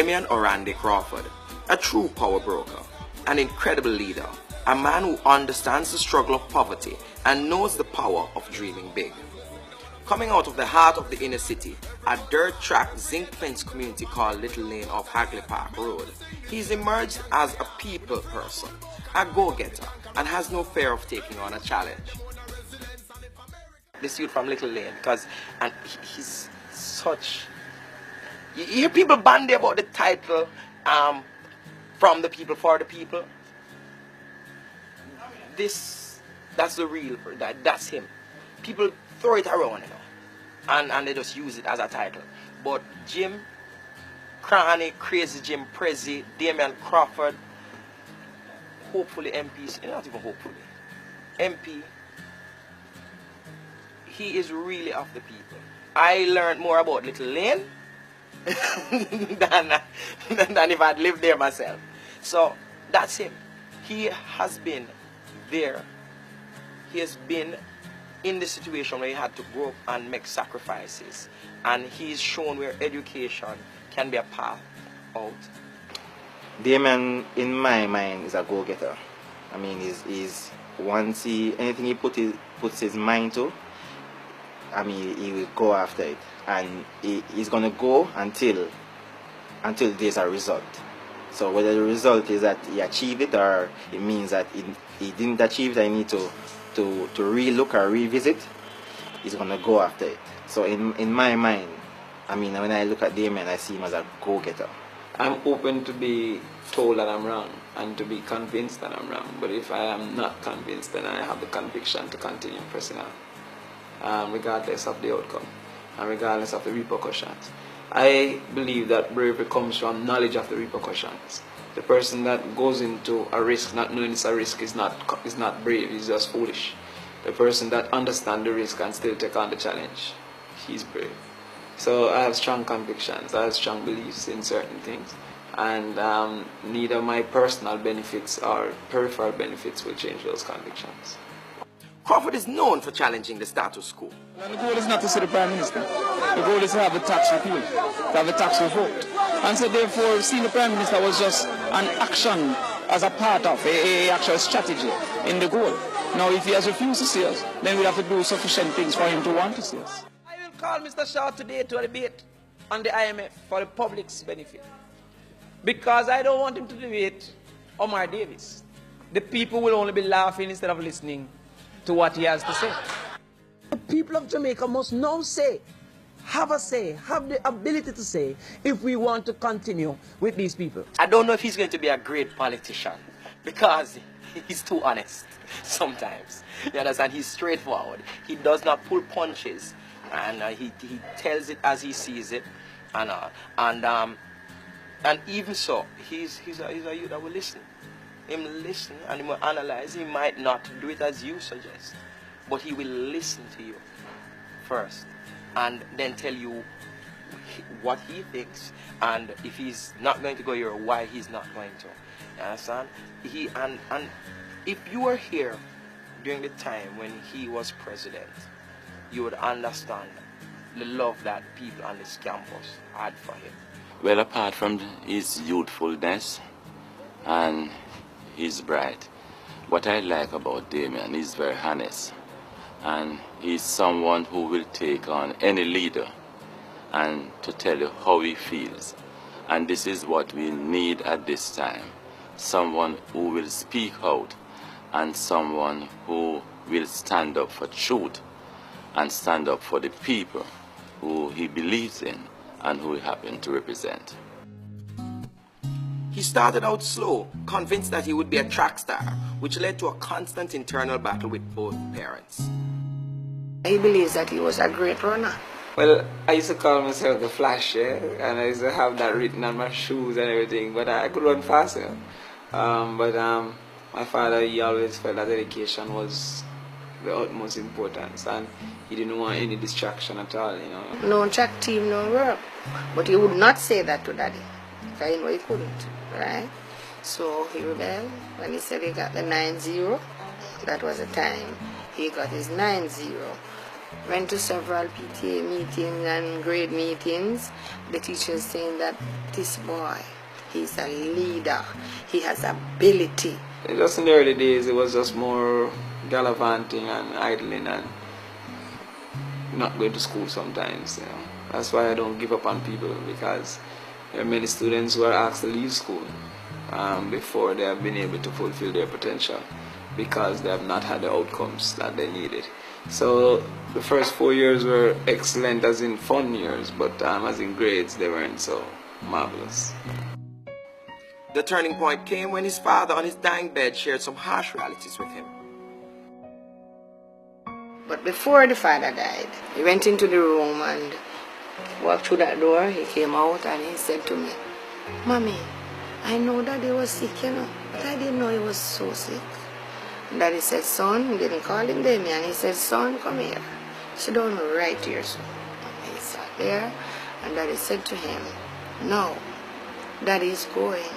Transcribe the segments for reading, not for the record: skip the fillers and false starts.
Damion or Randy Crawford, a true power broker, an incredible leader, a man who understands the struggle of poverty and knows the power of dreaming big. Coming out of the heart of the inner city, a dirt track zinc fence community called Little Lane off Hagley Park Road, he's emerged as a people person, a go-getter, and has no fear of taking on a challenge. This youth from Little Lane, because he's such... You hear people bandy about the title, from the people for the people. That's the real, that's him. People throw it around, you know, and they just use it as a title. But Jim, Cranny, Crazy Jim, Prezi, Damion Crawford, hopefully MP, not even hopefully, MP, he is really of the people. I learned more about Little Lane than if I'd lived there myself. So that's him. He has been there. He has been in the situation where he had to grow up and make sacrifices. And he's shown where education can be a path out. Damion, in my mind, is a go-getter. I mean, he's once anything he puts his mind to, I mean, he will go after it. And he's going to go until there's a result. So whether the result is that he achieved it or it means that he didn't achieve it, I need to re-look or revisit, he's going to go after it. So in my mind, I mean, when I look at Damion, I see him as a go-getter. I'm open to be told that I'm wrong and to be convinced that I'm wrong. But if I am not convinced, then I have the conviction to continue pressing on, regardless of the outcome and regardless of the repercussions. I believe that bravery comes from knowledge of the repercussions. The person that goes into a risk not knowing it's a risk is not brave, he's just foolish. The person that understands the risk and still take on the challenge, he's brave. So I have strong convictions, I have strong beliefs in certain things, and neither my personal benefits or peripheral benefits will change those convictions. Crawford is known for challenging the status quo. And the goal is not to see the Prime Minister. The goal is to have a tax repeal, to have a tax revolt. And so therefore, seeing the Prime Minister was just an action as a part of a actual strategy in the goal. Now, if he has refused to see us, then we'll have to do sufficient things for him to want to see us. I will call Mr. Shaw today to a debate on the IMF for the public's benefit. Because I don't want him to debate Omar Davis. The people will only be laughing instead of listening to what he has to say. The people of Jamaica must now say, have the ability to say, if we want to continue with these people. I don't know if he's going to be a great politician because he's too honest sometimes. You understand? He's straightforward. He does not pull punches, and he tells it as he sees it, and even so, he's a youth that will listen. Him listen and he will analyze. He might not do it as you suggest, but he will listen to you first and then tell you what he thinks, and if he's not going to go here, why he's not going to. You understand? And if you were here during the time when he was president, you would understand the love that people on this campus had for him. Well, apart from his youthfulness and he's bright, what I like about Damion, he's very honest, and he's someone who will take on any leader and to tell you how he feels. And this is what we need at this time, someone who will speak out and someone who will stand up for truth and stand up for the people who he believes in and who he happens to represent. He started out slow, convinced that he would be a track star, which led to a constant internal battle with both parents. He believes that he was a great runner. Well, I used to call myself the Flash, yeah? And I used to have that written on my shoes and everything, but I could run faster. My father, he always felt that education was the utmost importance, and he didn't want any distraction at all, you know. No track team, no work. But he would not say that to Daddy, because he know he couldn't, right? So he rebelled when he said he got the 9-0. That was the time he got his 9-0. Went to several PTA meetings and grade meetings. The teachers saying that this boy, he's a leader. He has ability. Just in the early days, it was just more gallivanting and idling and not going to school sometimes. You know. That's why I don't give up on people, because there are many students who are asked to leave school before they have been able to fulfill their potential, because they have not had the outcomes that they needed. So the first 4 years were excellent as in fun years, but as in grades they weren't so marvelous. The turning point came when his father on his dying bed shared some harsh realities with him. But before the father died, he went into the room and walked through that door. He came out and he said to me, "Mommy, I know Daddy was sick, you know, but I didn't know he was so sick." And Daddy said, "Son," he didn't call him Damion, he said, "Son, come here. Sit down right here, son." And he sat there and Daddy said to him, "No, Daddy is going.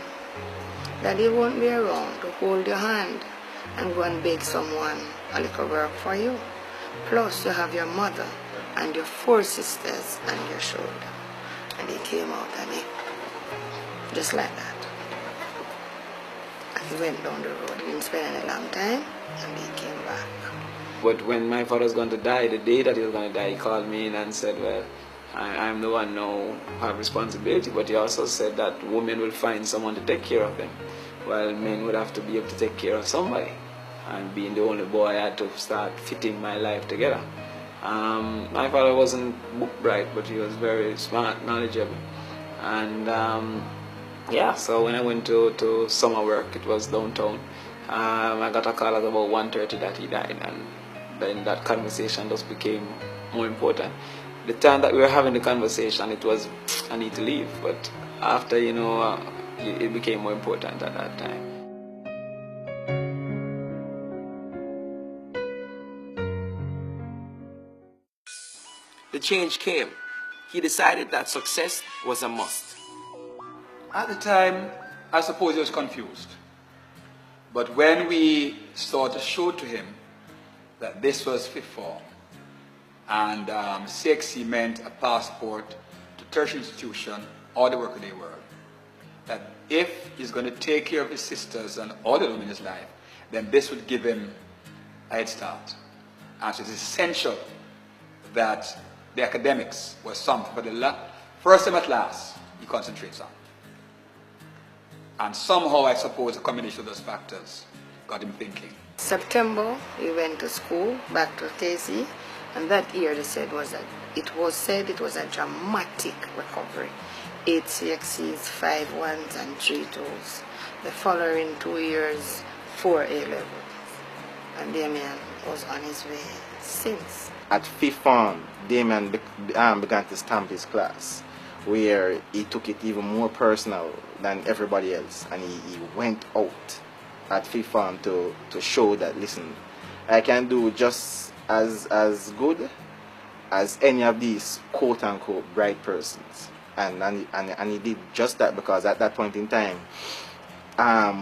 Daddy won't be around to hold your hand and go and beg someone a little work for you. Plus, you have your mother and your 4 sisters on your shoulder." And he came out and he, just like that. And he went down the road. He didn't spend any long time, and he came back. But when my father was going to die, the day that he was going to die, he called me in and said, "Well, I'm the one now who have responsibility," but he also said that women will find someone to take care of them, while men would have to be able to take care of somebody. And being the only boy, I had to start fitting my life together. My father wasn't book bright, but he was very smart, knowledgeable. And yeah, so when I went to summer work, it was downtown, I got a call at about 1:30 that he died, and then that conversation just became more important. The time that we were having the conversation, it was, I need to leave, but after, you know, it became more important at that time. The change came. He decided that success was a must. At the time, I suppose he was confused. But when we started to show to him that this was fifth form, and CXC meant a passport to tertiary institution or the workaday world, that if he's going to take care of his sisters and all the women in his life, then this would give him a head start. And so it's essential that the academics was something, but the first time at last, he concentrates on. And somehow, I suppose, a combination of those factors got him thinking. September, he went to school, back to KC, and that year they said it was a dramatic recovery. 8 CXCs, 5 1s, and 3 2s. The following 2 years, 4 A-levels. And Damion was on his way since. At fifth form, Damion began to stamp his class, where he took it even more personal than everybody else, and he went out at fifth form to show that, listen, I can do just as good as any of these quote-unquote bright persons. And he did just that, because at that point in time,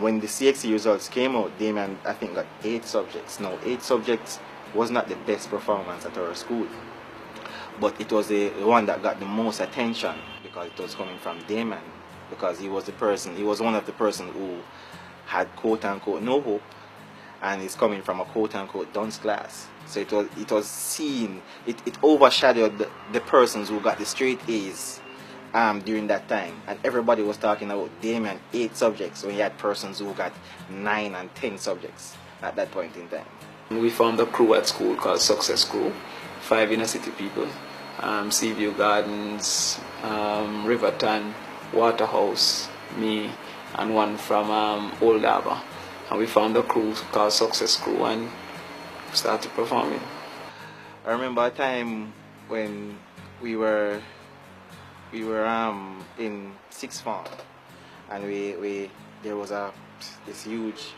when the CXC results came out, Damion, I think, got 8 subjects. Now, 8 subjects was not the best performance at our school, but it was the one that got the most attention, because it was coming from Damion, because he was one of the persons who had quote-unquote no hope, and he's coming from a quote-unquote dunce class. So it was seen, it overshadowed the persons who got the straight A's during that time, and everybody was talking about Damion 8 subjects when he had persons who got 9 and 10 subjects at that point in time. We formed a crew at school called Success Crew, 5 inner city people, Seaview Gardens, Riverton, Waterhouse, me, and one from Old Harbour. And we formed a crew called Success Crew and started performing. I remember a time when we were in sixth form, and there was this huge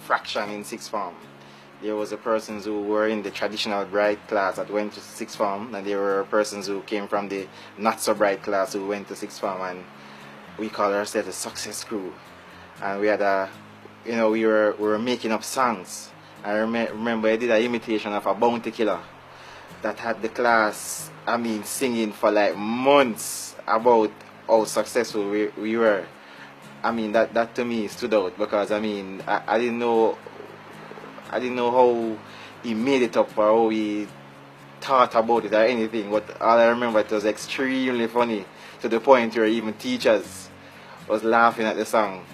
fraction in sixth form. There was a persons who were in the traditional bright class that went to sixth form, and there were persons who came from the not so bright class who went to sixth form, and we called ourselves the Success Crew. And we had we were making up songs. I remember I did an imitation of a bounty killer. that had the class, I mean, singing for like months about how successful we were. I mean, that to me stood out because I mean, I didn't know how he made it up or how he thought about it or anything, but all I remember, it was extremely funny to the point where even teachers was laughing at the song,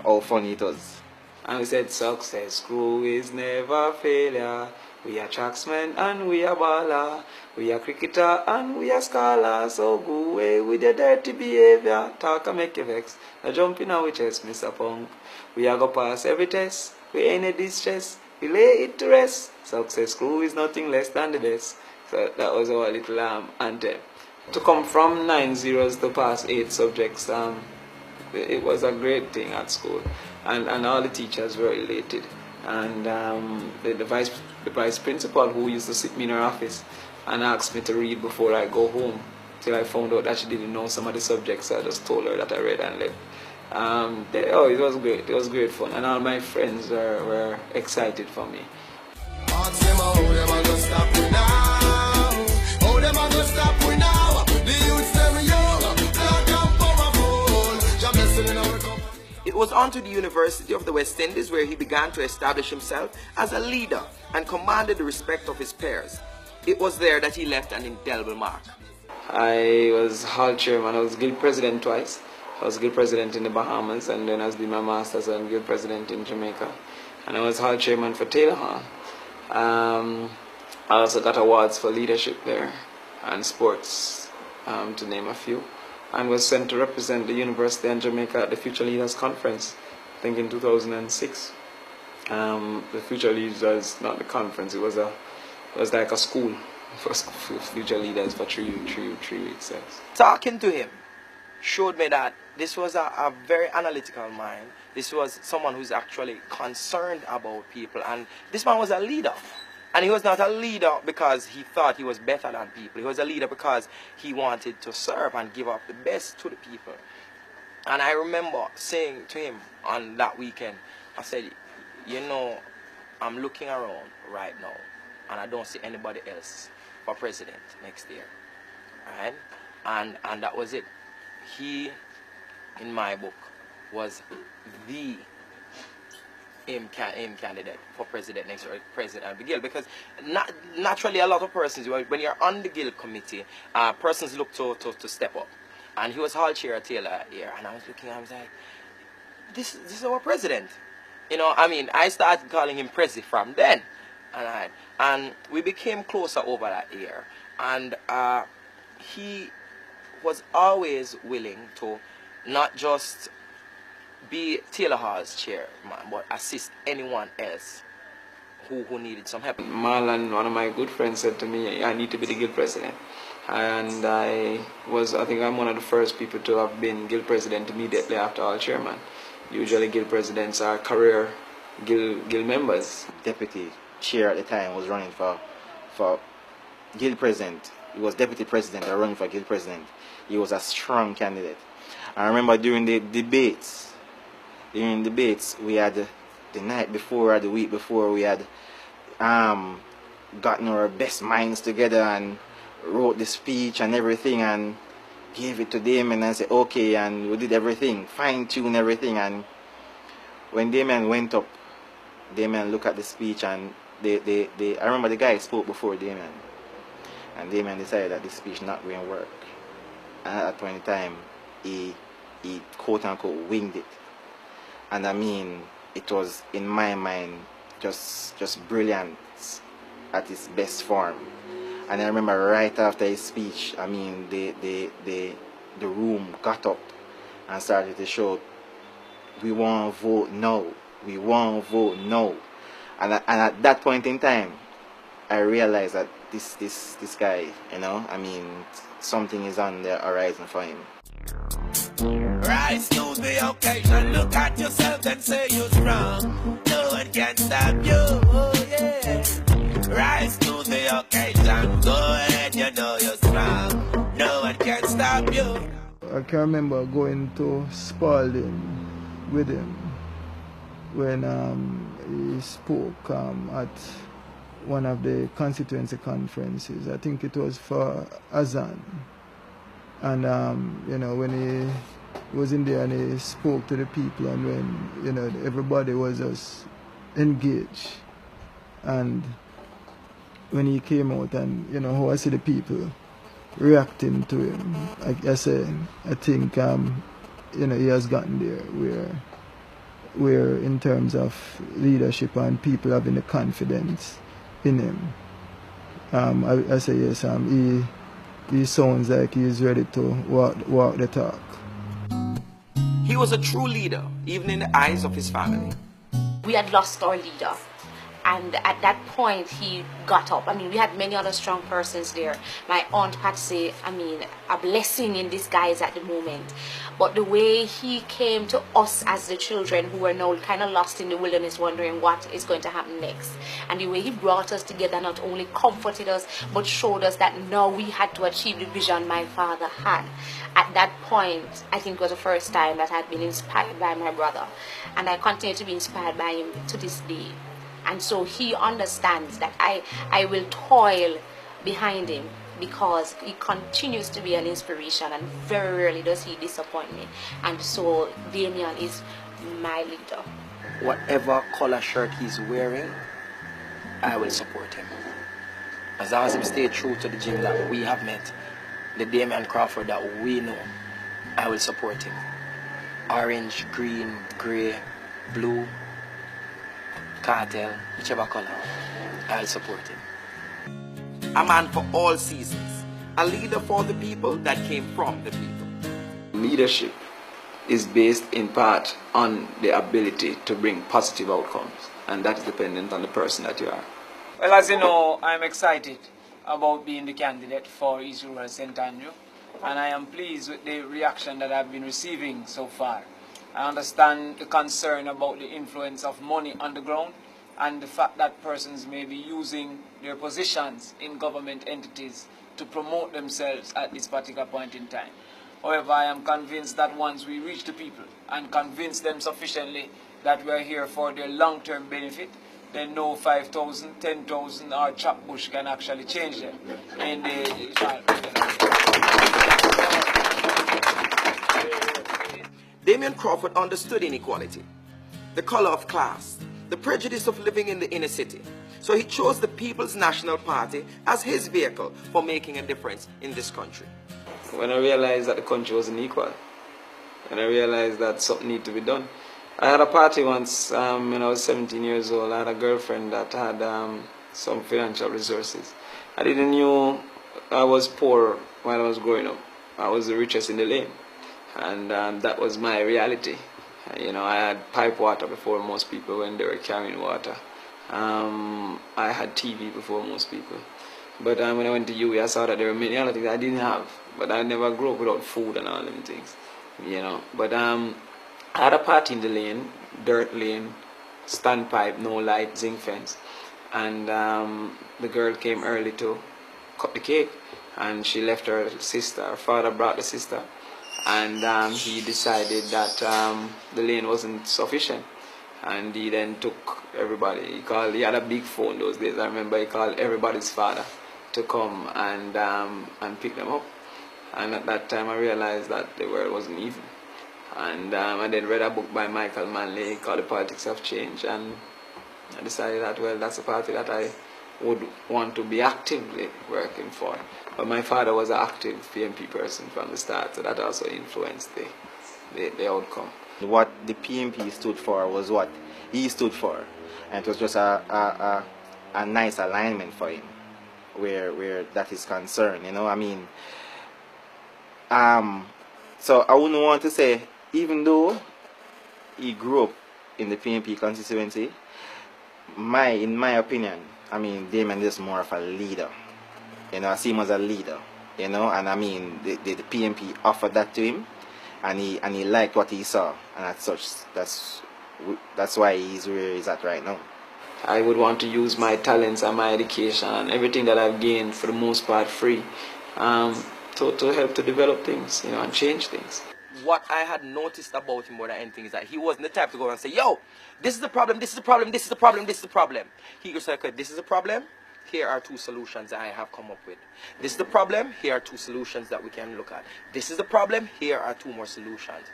how funny it was. And we said success crew is never failure. We are tracksmen and we are baller. We are cricketer and we are scholar. So go away with your dirty behavior. Talk and make you vex. Now jump in our chest, Mr. Punk. We are go pass every test. We ain't a distress. We lay it to rest. Success crew is nothing less than the best. So that was our little anthem. To come from 9 zeros to pass 8 subjects, it was a great thing at school. And all the teachers were elated. And the vice principal, who used to sit me in her office and asked me to read before I go home, till I found out that she didn't know some of the subjects. So I just told her that I read and left. It was great. It was great fun, and all my friends were excited for me. It was on to the University of the West Indies where he began to establish himself as a leader and commanded the respect of his peers. It was there that he left an indelible mark. I was hall chairman. I was guild president twice. I was guild president in the Bahamas, and then I was doing my master's and guild president in Jamaica. And I was hall chairman for Taylor Hall. I also got awards for leadership there and sports, to name a few. And was sent to represent the university in Jamaica at the Future Leaders Conference, I think in 2006. The Future Leaders was not the conference; it was like a school for future leaders for three weeks. Yes. Talking to him showed me that this was a very analytical mind. This was someone who's actually concerned about people, and this man was a leader. And he was not a leader because he thought he was better than people. He was a leader because he wanted to serve and give up the best to the people. And I remember saying to him on that weekend, I said, you know, I'm looking around right now and I don't see anybody else for president next year. Right? And that was it. He, in my book, was the candidate for president next year, president of the guild, because naturally a lot of persons, when you're on the guild committee, persons look to step up, and he was hall chair at Taylor here, and I was looking, I was like, this is our president, you know. I mean, I started calling him Prezi from then, and we became closer over that year, and he was always willing to not just be Taylor Hall's chairman, but assist anyone else who needed some help. Marlon, one of my good friends, said to me, I need to be the guild president. And I think I'm one of the first people to have been guild president immediately after all chairman. Usually guild presidents are career guild members. Deputy chair at the time was running for guild president. He was deputy president and running for guild president. He was a strong candidate. I remember during the debates, we had the night before or the week before, we had gotten our best minds together and wrote the speech and everything and gave it to Damion and said okay, and we did everything, fine-tune everything. And when Damion went up, Damion looked at the speech, and I remember the guy spoke before Damion, and Damion decided that this speech not going to work. And at that point in time, he quote-unquote winged it. And I mean, it was, in my mind, just brilliant at its best form. And I remember right after his speech, I mean, the room got up and started to shout, "We want to vote no. We want to vote no." And at that point in time, I realized that this guy, you know, I mean, something is on the horizon for him. Rise to the occasion, look at yourself and say you're strong. No one can stop you, oh yeah. Rise to the occasion, go ahead, you know you're strong. No one can stop you. I can remember going to Spalding with him when he spoke at one of the constituency conferences. I think it was for Azan. And, you know, when he was in there and he spoke to the people, and when, you know, everybody was just engaged. And when he came out and, you know, how I see the people reacting to him, I say, I think, you know, he has gotten there where in terms of leadership and people having the confidence in him. I say yes, he sounds like he is ready to walk the talk. He was a true leader, even in the eyes of his family. We had lost our leader. And at that point, he got up. I mean, we had many other strong persons there. My Aunt Patsy, I mean, a blessing in disguise at the moment. But the way he came to us as the children who were now kind of lost in the wilderness, wondering what is going to happen next. And the way he brought us together, not only comforted us, but showed us that now we had to achieve the vision my father had. At that point, I think it was the first time that I had been inspired by my brother. And I continue to be inspired by him to this day. And so he understands that I will toil behind him, because he continues to be an inspiration, and very rarely does he disappoint me. And so Damion is my leader. Whatever color shirt he's wearing, I will support him. As long as he stay true to the gym that we have met, the Damion Crawford that we know, I will support him. Orange, green, grey, blue, cartel, whichever color, I'll support him. A man for all seasons, a leader for the people that came from the people. Leadership is based in part on the ability to bring positive outcomes, and that is dependent on the person that you are. Well, as you know, I'm excited about being the candidate for East Rural St. Andrew, and I am pleased with the reaction that I've been receiving so far. I understand the concern about the influence of money on the ground and the fact that persons may be using their positions in government entities to promote themselves at this particular point in time. However, I am convinced that once we reach the people and convince them sufficiently that we are here for their long-term benefit, then no 5,000, 10,000 or chop bush can actually change them in Damion Crawford understood inequality, the color of class, the prejudice of living in the inner city. So he chose the People's National Party as his vehicle for making a difference in this country. When I realized that the country wasn't equal, and I realized that something needed to be done. I had a party once when I was 17 years old. I had a girlfriend that had some financial resources. I didn't know I was poor while I was growing up. I was the richest in the lane. And that was my reality. You know, I had pipe water before most people when they were carrying water. I had TV before most people. But when I went to UWI, I saw that there were many other things I didn't have. But I never grew up without food and all them things. You know. But I had a party in the lane, dirt lane, standpipe, no light, zinc fence. And the girl came early to cut the cake. And she left her sister. Her father brought the sister. And he decided that the lane wasn't sufficient, and he then took everybody. He had a big phone those days. I remember he called everybody's father to come and pick them up. And at that time I realized that the world wasn't even. And I then read a book by Michael Manley called The Politics of Change, and I decided that, well, that's a party that I would want to be actively working for. But my father was an active PMP person from the start, so that also influenced the outcome. What the PMP stood for was what he stood for, and it was just a nice alignment for him, where that is concerned. You know, I mean, so I wouldn't want to say, even though he grew up in the PMP constituency, in my opinion, I mean, Damion is more of a leader. You know, I see him as a leader. You know, and I mean, the PMP offered that to him, and he liked what he saw, and as such, that's why he's where he's at right now. I would want to use my talents and my education and everything that I've gained, for the most part free, to help to develop things, you know, and change things. what I had noticed about him more than anything is that he wasn't the type to go and say, yo, this is the problem, this is the problem, this is the problem, this is the problem. He goes like, okay, this is the problem. Here are 2 solutions that I have come up with. This is the problem. Here are 2 solutions that we can look at. This is the problem. Here are 2 more solutions.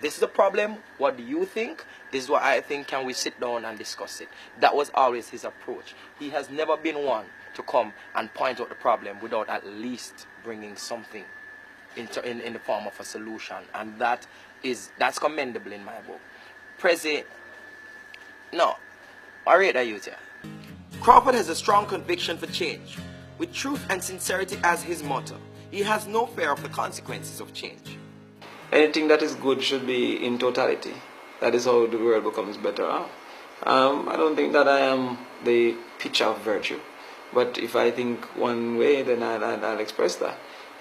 This is the problem. What do you think? This is what I think. Can we sit down and discuss it? That was always his approach. He has never been one to come and point out the problem without at least bringing something in the form of a solution. And that's commendable in my book. Prezi, no, I rate that youth here. Crawford has a strong conviction for change, with truth and sincerity as his motto. He has no fear of the consequences of change. Anything that is good should be in totality. That is how the world becomes better. I don't think that I am the picture of virtue, but if I think one way, then I'll express that.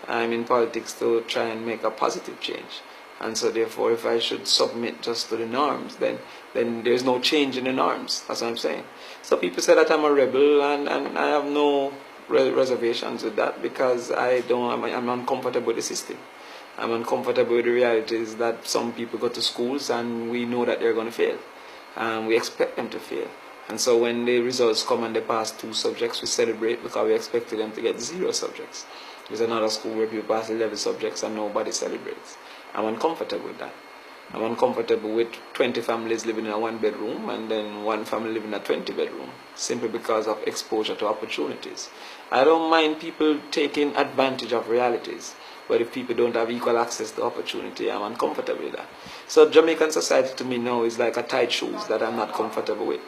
I'm in politics to try and make a positive change. And so therefore, if I should submit just to the norms, then there's no change in the norms. That's what I'm saying. So people say that I'm a rebel, and I have no reservations with that, because I'm uncomfortable with the system. I'm uncomfortable with the realities that some people go to schools and we know that they're going to fail. We expect them to fail. And so when the results come and they pass 2 subjects, we celebrate because we expected them to get 0 subjects. There's another school where people pass 11 subjects and nobody celebrates. I'm uncomfortable with that. I'm uncomfortable with 20 families living in a 1-bedroom and then 1 family living in a 20-bedroom, simply because of exposure to opportunities. I don't mind people taking advantage of realities, but if people don't have equal access to opportunity, I'm uncomfortable with that. So Jamaican society to me now is like a tight shoes that I'm not comfortable with.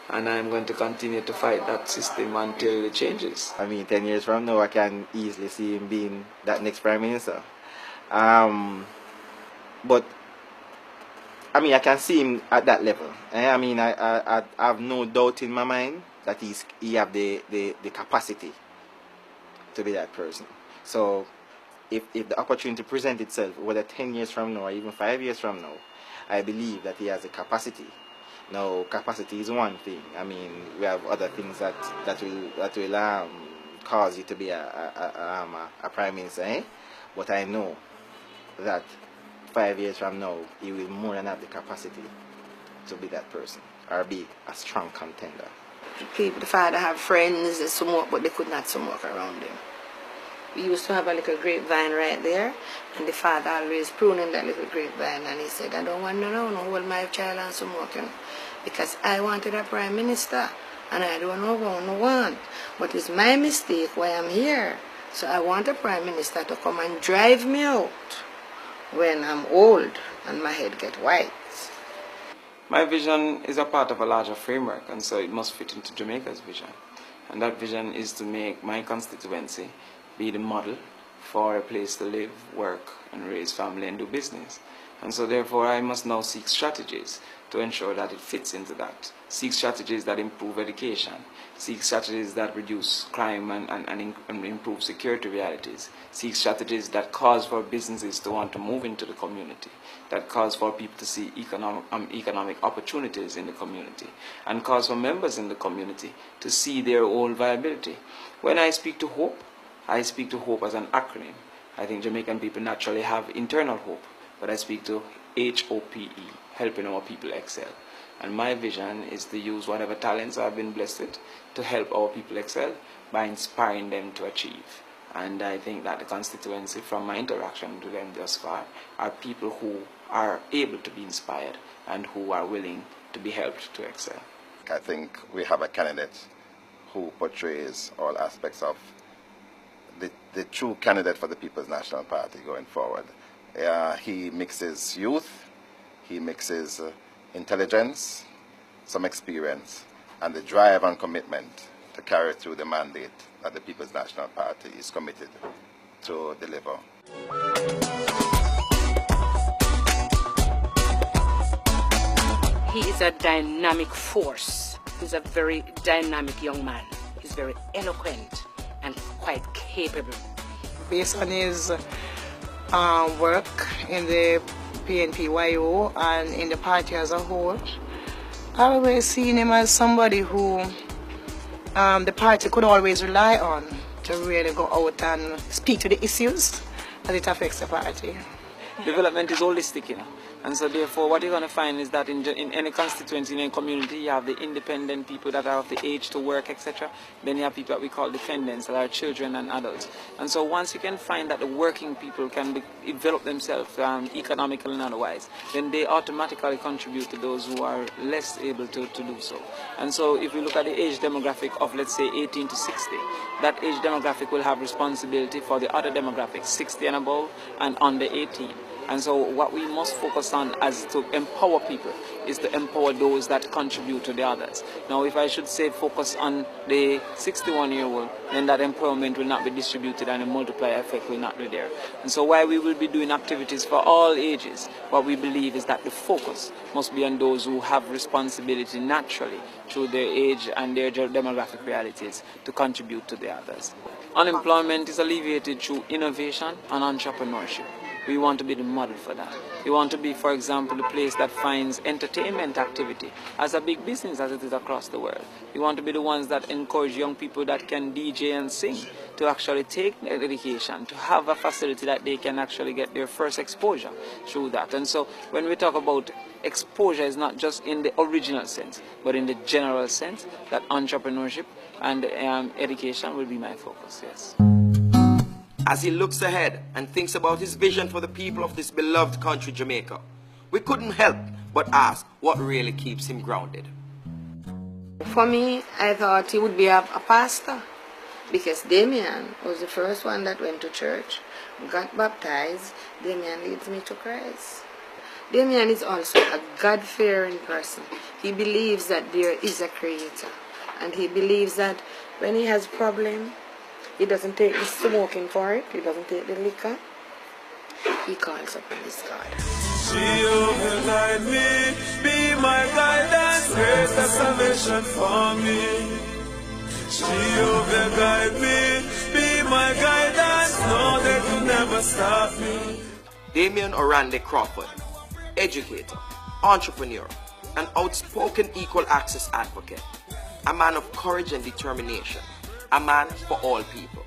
And I'm going to continue to fight that system until it changes. I mean, 10 years from now, I can easily see him being that next Prime Minister. But I mean, I can see him at that level. I mean, I have no doubt in my mind that he have the capacity to be that person. So if the opportunity presents itself, whether 10 years from now or even 5 years from now, I believe that he has the capacity. Now, capacity is one thing. I mean, we have other things that will cause you to be a prime minister, eh? But I know that 5 years from now, he will more than have the capacity to be that person, or be a strong contender. The father have friends that smoke, but they could not smoke around him. We used to have a little grapevine right there, and the father always pruning that little grapevine, and he said, I don't want no hold my child and smoking, because I wanted a prime minister, and I don't want. But it's my mistake why I'm here. So I want a prime minister to come and drive me out when I'm old and my head get white. My vision is a part of a larger framework, and so it must fit into Jamaica's vision. And that vision is to make my constituency be the model for a place to live, work, and raise family and do business. And so therefore I must now seek strategies to ensure that it fits into that. Seek strategies that improve education. Seek strategies that reduce crime and improve security realities. Seek strategies that cause for businesses to want to move into the community. That cause for people to see economic opportunities in the community. And cause for members in the community to see their own viability. When I speak to hope, I speak to hope as an acronym. I think Jamaican people naturally have internal hope, but I speak to HOPE, helping our people excel. And my vision is to use whatever talents I've been blessed with to help our people excel by inspiring them to achieve. And I think that the constituency, from my interaction with them thus far, are people who are able to be inspired and who are willing to be helped to excel. I think we have a candidate who portrays all aspects of the true candidate for the People's National Party going forward. He mixes youth, he mixes intelligence, some experience, and the drive and commitment to carry through the mandate that the People's National Party is committed to deliver. He is a dynamic force. He's a very dynamic young man. He's very eloquent and quite capable. Based on his work in the PNP-YO and in the party as a whole, I've always seen him as somebody who the party could always rely on to really go out and speak to the issues that it affects the party. Development is holistic, you know. And so therefore what you're going to find is that in any constituency, in any community, you have the independent people that are of the age to work, etc. Then you have people that we call dependents, that are children and adults. And so once you can find that the working people can develop themselves economically and otherwise, then they automatically contribute to those who are less able to do so. And so if we look at the age demographic of, let's say, 18 to 60, that age demographic will have responsibility for the other demographics, 60 and above and under 18. And so what we must focus on as to empower people is to empower those that contribute to the others. Now, if I should say focus on the 61-year-old, then that empowerment will not be distributed and the multiplier effect will not be there. And so while we will be doing activities for all ages, what we believe is that the focus must be on those who have responsibility naturally through their age and their demographic realities to contribute to the others. Unemployment is alleviated through innovation and entrepreneurship. We want to be the model for that. We want to be, for example, the place that finds entertainment activity as a big business as it is across the world. We want to be the ones that encourage young people that can DJ and sing to actually take their education, to have a facility that they can actually get their first exposure through that. And so when we talk about exposure, is not just in the original sense, but in the general sense that entrepreneurship and education will be my focus, yes. As he looks ahead and thinks about his vision for the people of this beloved country, Jamaica, we couldn't help but ask what really keeps him grounded. For me, I thought he would be a pastor, because Damion was the first one that went to church, got baptized. Damion leads me to Christ. Damion is also a God-fearing person. He believes that there is a creator, and he believes that when he has a problem, he doesn't take the smoking for it, he doesn't take the liquor, he calls upon his God. She will guide me, be my guidance, greater salvation for me. She will guide me, be my guidance, no, they could never stop me. Damion Orande Crawford, educator, entrepreneur, an outspoken equal access advocate, a man of courage and determination, a man for all people.